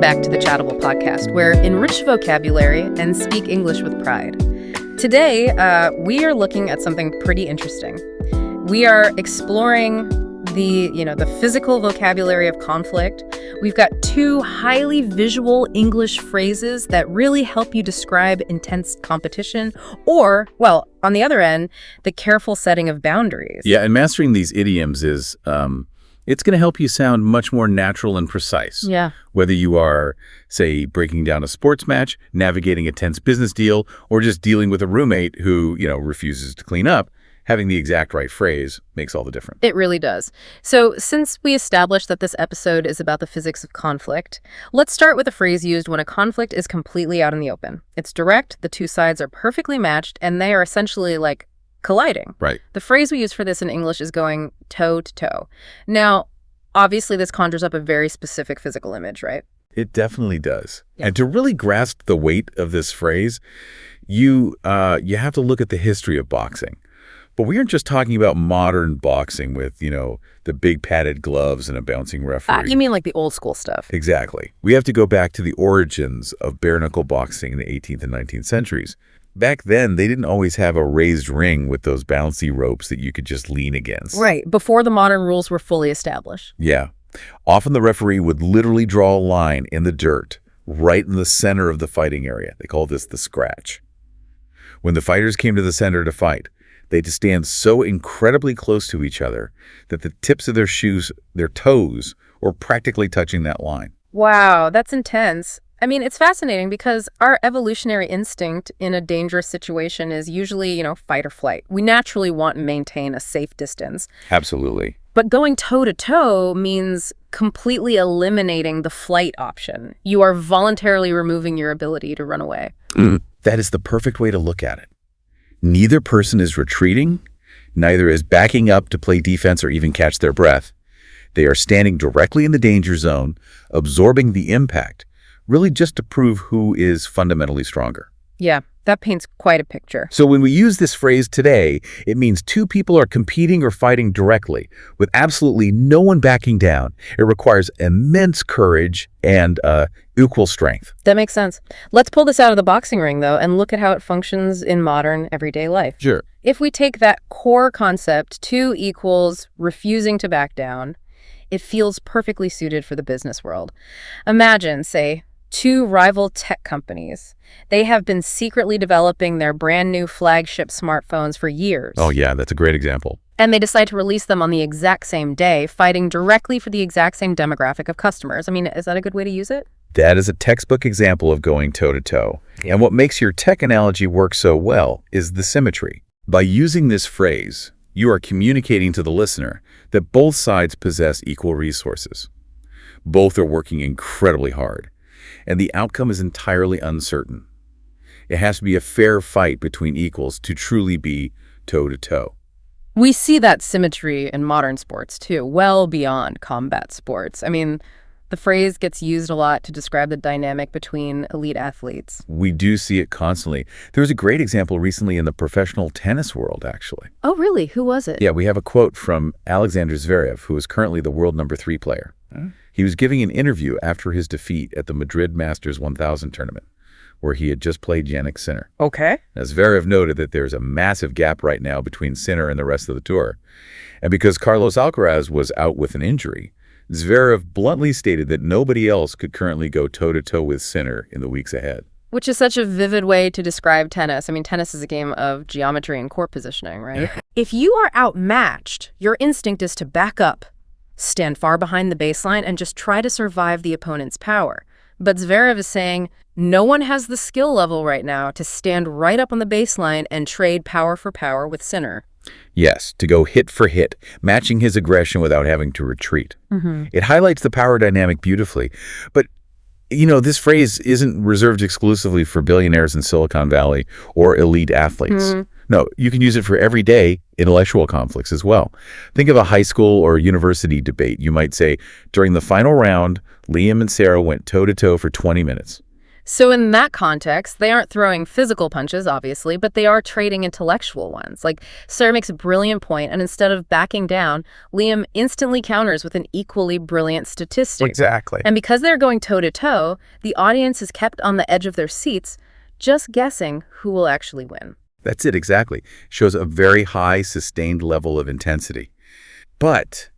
back to the Chattable podcast, where enrich vocabulary and speak English with pride. Today, we are looking at something pretty interesting. We are exploring the physical vocabulary of conflict. We've got two highly visual English phrases that really help you describe intense competition or, well, on the other end, the careful setting of boundaries. Yeah, and mastering these idioms is, it's going to help you sound much more natural and precise. Yeah. Whether you are, say, breaking down a sports match, navigating a tense business deal, or just dealing with a roommate who, refuses to clean up, having the exact right phrase makes all the difference. It really does. So since we established that this episode is about the physics of conflict, let's start with a phrase used when a conflict is completely out in the open. It's direct, the two sides are perfectly matched, and they are essentially like colliding. Right. The phrase we use for this in English is going toe to toe. Now, obviously this conjures up a very specific physical image, right? It definitely does. Yeah. And to really grasp the weight of this phrase, you have to look at the history of boxing. But we aren't just talking about modern boxing with, the big padded gloves and a bouncing referee. You mean like the old school stuff? Exactly. We have to go back to the origins of bare-knuckle boxing in the 18th and 19th centuries. Back then, they didn't always have a raised ring with those bouncy ropes that you could just lean against. Right, before the modern rules were fully established. Yeah. Often the referee would literally draw a line in the dirt right in the center of the fighting area. They call this the scratch. When the fighters came to the center to fight, they had to stand so incredibly close to each other that the tips of their shoes, their toes, were practically touching that line. Wow, that's intense. I mean, it's fascinating because our evolutionary instinct in a dangerous situation is usually, fight or flight. We naturally want to maintain a safe distance. Absolutely. But going toe-to-toe means completely eliminating the flight option. You are voluntarily removing your ability to run away. That is the perfect way to look at it. Neither person is retreating, neither is backing up to play defense or even catch their breath. They are standing directly in the danger zone, absorbing the impact, really just to prove who is fundamentally stronger. Yeah, that paints quite a picture. So when we use this phrase today, it means two people are competing or fighting directly, with absolutely no one backing down. It requires immense courage and equal strength. That makes sense. Let's pull this out of the boxing ring, though, and look at how it functions in modern everyday life. Sure. If we take that core concept, 2 equals refusing to back down, it feels perfectly suited for the business world. Imagine, say, 2 rival tech companies. They have been secretly developing their brand new flagship smartphones for years. Oh, yeah, that's a great example. And they decide to release them on the exact same day, fighting directly for the exact same demographic of customers. I mean, is that a good way to use it? That is a textbook example of going toe-to-toe. And what makes your tech analogy work so well is the symmetry. By using this phrase, you are communicating to the listener that both sides possess equal resources. Both are working incredibly hard, and the outcome is entirely uncertain. It has to be a fair fight between equals to truly be toe-to-toe. We see that symmetry in modern sports, too, well beyond combat sports. I mean, the phrase gets used a lot to describe the dynamic between elite athletes. We do see it constantly. There was a great example recently in the professional tennis world, actually. Oh, really? Who was it? Yeah, we have a quote from Alexander Zverev, who is currently the world number 3 player. He was giving an interview after his defeat at the Madrid Masters 1000 tournament, where he had just played Yannik Sinner. Okay. Now, Zverev noted that there's a massive gap right now between Sinner and the rest of the tour. And because Carlos Alcaraz was out with an injury, Zverev bluntly stated that nobody else could currently go toe-to-toe with Sinner in the weeks ahead. Which is such a vivid way to describe tennis. I mean, tennis is a game of geometry and court positioning, right? If you are outmatched, your instinct is to back up, stand far behind the baseline, and just try to survive the opponent's power. But Zverev is saying no one has the skill level right now to stand right up on the baseline and trade power for power with Sinner. Yes, to go hit for hit, matching his aggression without having to retreat. It highlights the power dynamic beautifully. But, this phrase isn't reserved exclusively for billionaires in Silicon Valley or elite athletes. No, you can use it for everyday intellectual conflicts as well. Think of a high school or university debate. You might say, during the final round, Liam and Sarah went toe-to-toe for 20 minutes. So in that context, they aren't throwing physical punches, obviously, but they are trading intellectual ones. Like, Sir makes a brilliant point, and instead of backing down, Liam instantly counters with an equally brilliant statistic. Exactly. And because they're going toe-to-toe, the audience is kept on the edge of their seats, just guessing who will actually win. That's it, exactly. Shows a very high, sustained level of intensity. But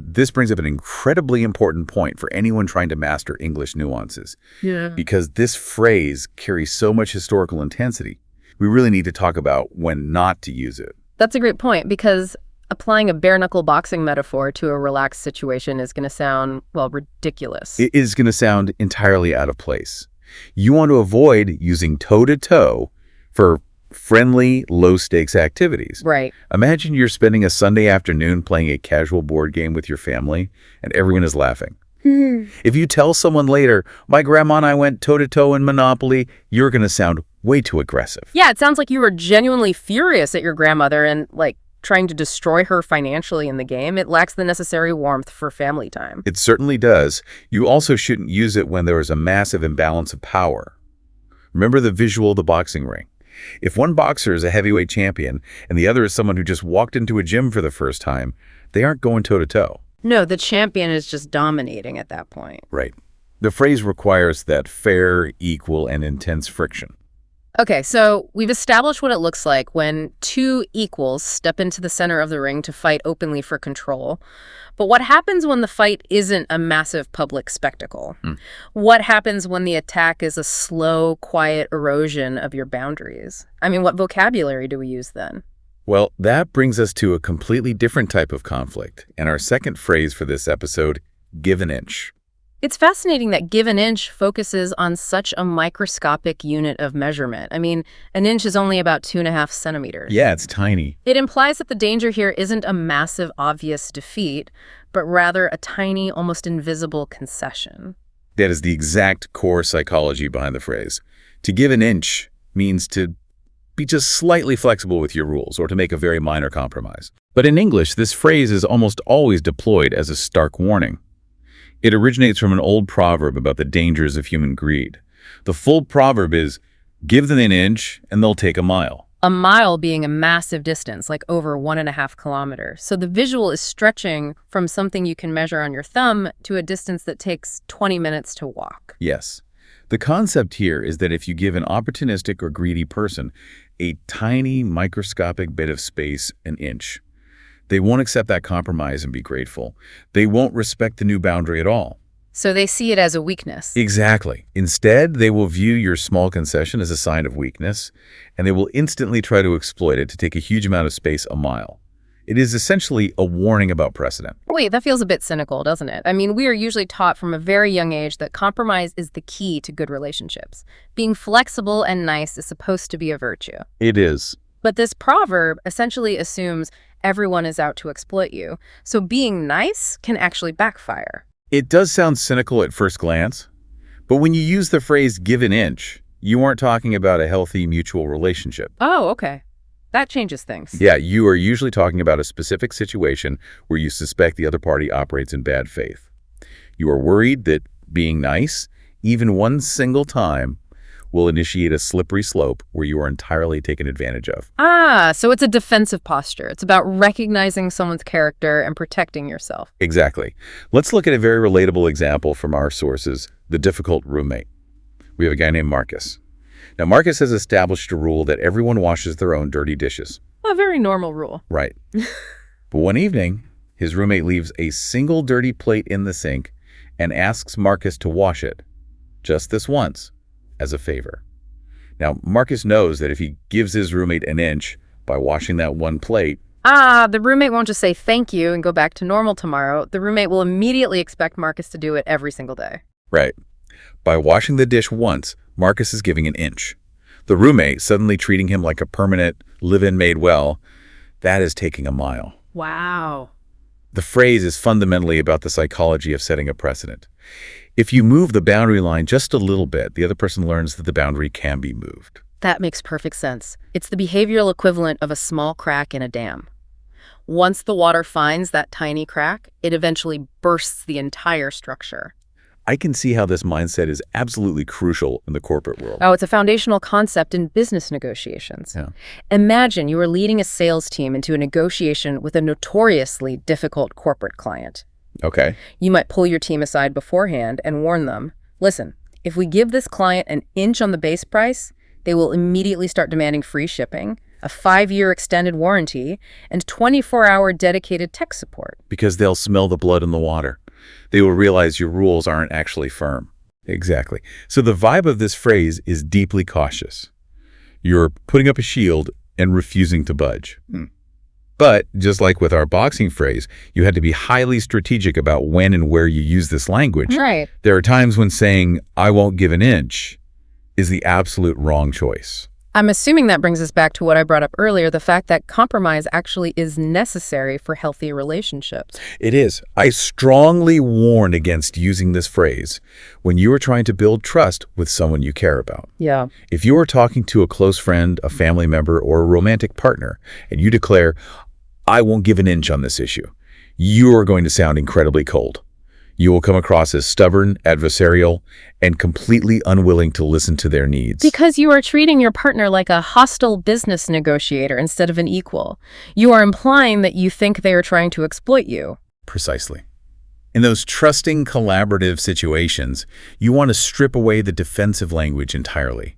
this brings up an incredibly important point for anyone trying to master English nuances. Yeah. Because this phrase carries so much historical intensity, we really need to talk about when not to use it. That's a great point, because applying a bare-knuckle boxing metaphor to a relaxed situation is going to sound, well, ridiculous. It is going to sound entirely out of place. You want to avoid using toe-to-toe for friendly, low-stakes activities. Right. Imagine you're spending a Sunday afternoon playing a casual board game with your family, and everyone is laughing. If you tell someone later, my grandma and I went toe-to-toe in Monopoly, you're going to sound way too aggressive. Yeah, it sounds like you were genuinely furious at your grandmother and, like, trying to destroy her financially in the game. It lacks the necessary warmth for family time. It certainly does. You also shouldn't use it when there is a massive imbalance of power. Remember the visual of the boxing ring. If one boxer is a heavyweight champion and the other is someone who just walked into a gym for the first time, they aren't going toe-to-toe. No, the champion is just dominating at that point. Right. The phrase requires that fair, equal, and intense friction. Okay, so we've established what it looks like when two equals step into the center of the ring to fight openly for control. But what happens when the fight isn't a massive public spectacle? What happens when the attack is a slow, quiet erosion of your boundaries? I mean, what vocabulary do we use then? Well, that brings us to a completely different type of conflict, and our second phrase for this episode, give an inch. It's fascinating that give an inch focuses on such a microscopic unit of measurement. I mean, an inch is only about 2.5 centimeters. Yeah, it's tiny. It implies that the danger here isn't a massive, obvious defeat, but rather a tiny, almost invisible concession. That is the exact core psychology behind the phrase. To give an inch means to be just slightly flexible with your rules or to make a very minor compromise. But in English, this phrase is almost always deployed as a stark warning. It originates from an old proverb about the dangers of human greed. The full proverb is, give them an inch and they'll take a mile. A mile being a massive distance, like over 1.5 kilometers. So the visual is stretching from something you can measure on your thumb to a distance that takes 20 minutes to walk. Yes. The concept here is that if you give an opportunistic or greedy person a tiny microscopic bit of space, an inch, they won't accept that compromise and be grateful. They won't respect the new boundary at all. So they see it as a weakness. Exactly. Instead, they will view your small concession as a sign of weakness, and they will instantly try to exploit it to take a huge amount of space a mile. It is essentially a warning about precedent. Wait, that feels a bit cynical, doesn't it? I mean, we are usually taught from a very young age that compromise is the key to good relationships. Being flexible and nice is supposed to be a virtue. It is. But this proverb essentially assumes everyone is out to exploit you. So being nice can actually backfire. It does sound cynical at first glance, but when you use the phrase give an inch, you aren't talking about a healthy mutual relationship. Oh, okay. That changes things. Yeah, you are usually talking about a specific situation where you suspect the other party operates in bad faith. You are worried that being nice, even one single time, will initiate a slippery slope where you are entirely taken advantage of. Ah, so it's a defensive posture. It's about recognizing someone's character and protecting yourself. Exactly. Let's look at a very relatable example from our sources, the difficult roommate. We have a guy named Marcus. Now, Marcus has established a rule that everyone washes their own dirty dishes. A very normal rule. Right. But one evening, his roommate leaves a single dirty plate in the sink and asks Marcus to wash it, just this once, as a favor. Now, Marcus knows that if he gives his roommate an inch by washing that one plate... the roommate won't just say thank you and go back to normal tomorrow. The roommate will immediately expect Marcus to do it every single day. Right. By washing the dish once, Marcus is giving an inch. The roommate suddenly treating him like a permanent live-in made well, that is taking a mile. Wow. The phrase is fundamentally about the psychology of setting a precedent. If you move the boundary line just a little bit, the other person learns that the boundary can be moved. That makes perfect sense. It's the behavioral equivalent of a small crack in a dam. Once the water finds that tiny crack, it eventually bursts the entire structure. I can see how this mindset is absolutely crucial in the corporate world. Oh, it's a foundational concept in business negotiations. Yeah. Imagine you are leading a sales team into a negotiation with a notoriously difficult corporate client. Okay. You might pull your team aside beforehand and warn them, listen, if we give this client an inch on the base price, they will immediately start demanding free shipping, a 5-year extended warranty, and 24-hour dedicated tech support. Because they'll smell the blood in the water. They will realize your rules aren't actually firm. Exactly. So the vibe of this phrase is deeply cautious. You're putting up a shield and refusing to budge. But just like with our boxing phrase, you had to be highly strategic about when and where you use this language. Right. There are times when saying, I won't give an inch, is the absolute wrong choice. I'm assuming that brings us back to what I brought up earlier, the fact that compromise actually is necessary for healthy relationships. It is. I strongly warn against using this phrase when you are trying to build trust with someone you care about. Yeah. If you are talking to a close friend, a family member, or a romantic partner, and you declare, I won't give an inch on this issue, you are going to sound incredibly cold. You will come across as stubborn, adversarial, and completely unwilling to listen to their needs. Because you are treating your partner like a hostile business negotiator instead of an equal. You are implying that you think they are trying to exploit you. Precisely. In those trusting, collaborative situations, you want to strip away the defensive language entirely.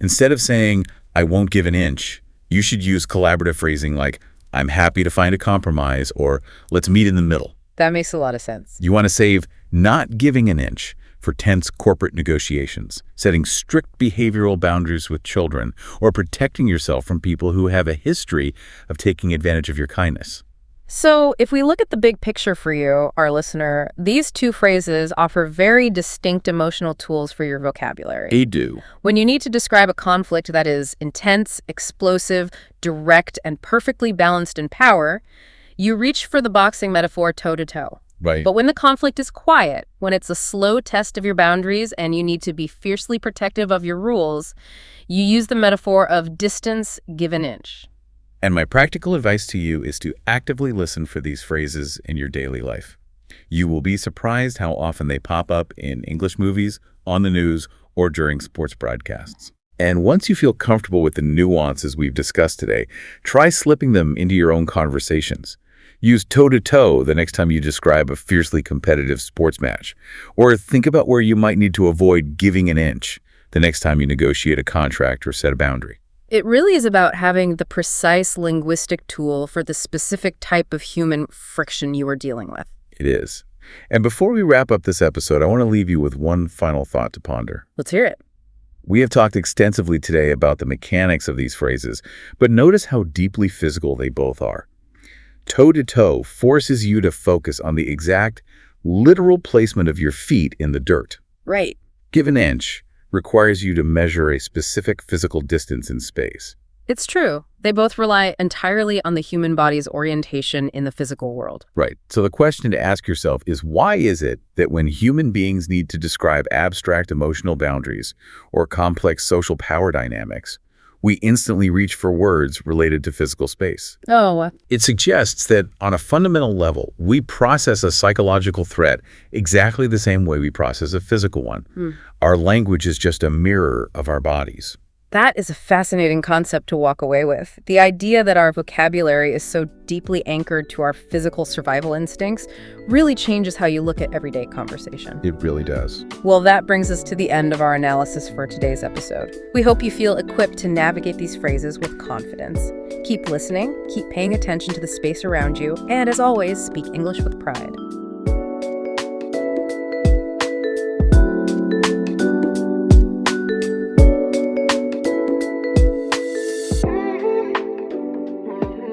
Instead of saying, I won't give an inch, you should use collaborative phrasing like, I'm happy to find a compromise, or let's meet in the middle. That makes a lot of sense. You want to save not giving an inch for tense corporate negotiations, setting strict behavioral boundaries with children, or protecting yourself from people who have a history of taking advantage of your kindness. So if we look at the big picture for you, our listener, these two phrases offer very distinct emotional tools for your vocabulary. They do. When you need to describe a conflict that is intense, explosive, direct, and perfectly balanced in power, you reach for the boxing metaphor toe-to-toe. Right. But when the conflict is quiet, when it's a slow test of your boundaries and you need to be fiercely protective of your rules, you use the metaphor of distance, give an inch. And my practical advice to you is to actively listen for these phrases in your daily life. You will be surprised how often they pop up in English movies, on the news, or during sports broadcasts. And once you feel comfortable with the nuances we've discussed today, try slipping them into your own conversations. Use toe-to-toe the next time you describe a fiercely competitive sports match. Or think about where you might need to avoid giving an inch the next time you negotiate a contract or set a boundary. It really is about having the precise linguistic tool for the specific type of human friction you are dealing with. It is. And before we wrap up this episode, I want to leave you with one final thought to ponder. Let's hear it. We have talked extensively today about the mechanics of these phrases, but notice how deeply physical they both are. Toe-to-toe forces you to focus on the exact, literal placement of your feet in the dirt. Right. Give an inch requires you to measure a specific physical distance in space. It's true. They both rely entirely on the human body's orientation in the physical world. Right. So the question to ask yourself is, why is it that when human beings need to describe abstract emotional boundaries or complex social power dynamics, we instantly reach for words related to physical space? Oh. It suggests that on a fundamental level, we process a psychological threat exactly the same way we process a physical one. Our language is just a mirror of our bodies. That is a fascinating concept to walk away with. The idea that our vocabulary is so deeply anchored to our physical survival instincts really changes how you look at everyday conversation. It really does. Well, that brings us to the end of our analysis for today's episode. We hope you feel equipped to navigate these phrases with confidence. Keep listening, keep paying attention to the space around you, and as always, speak English with pride.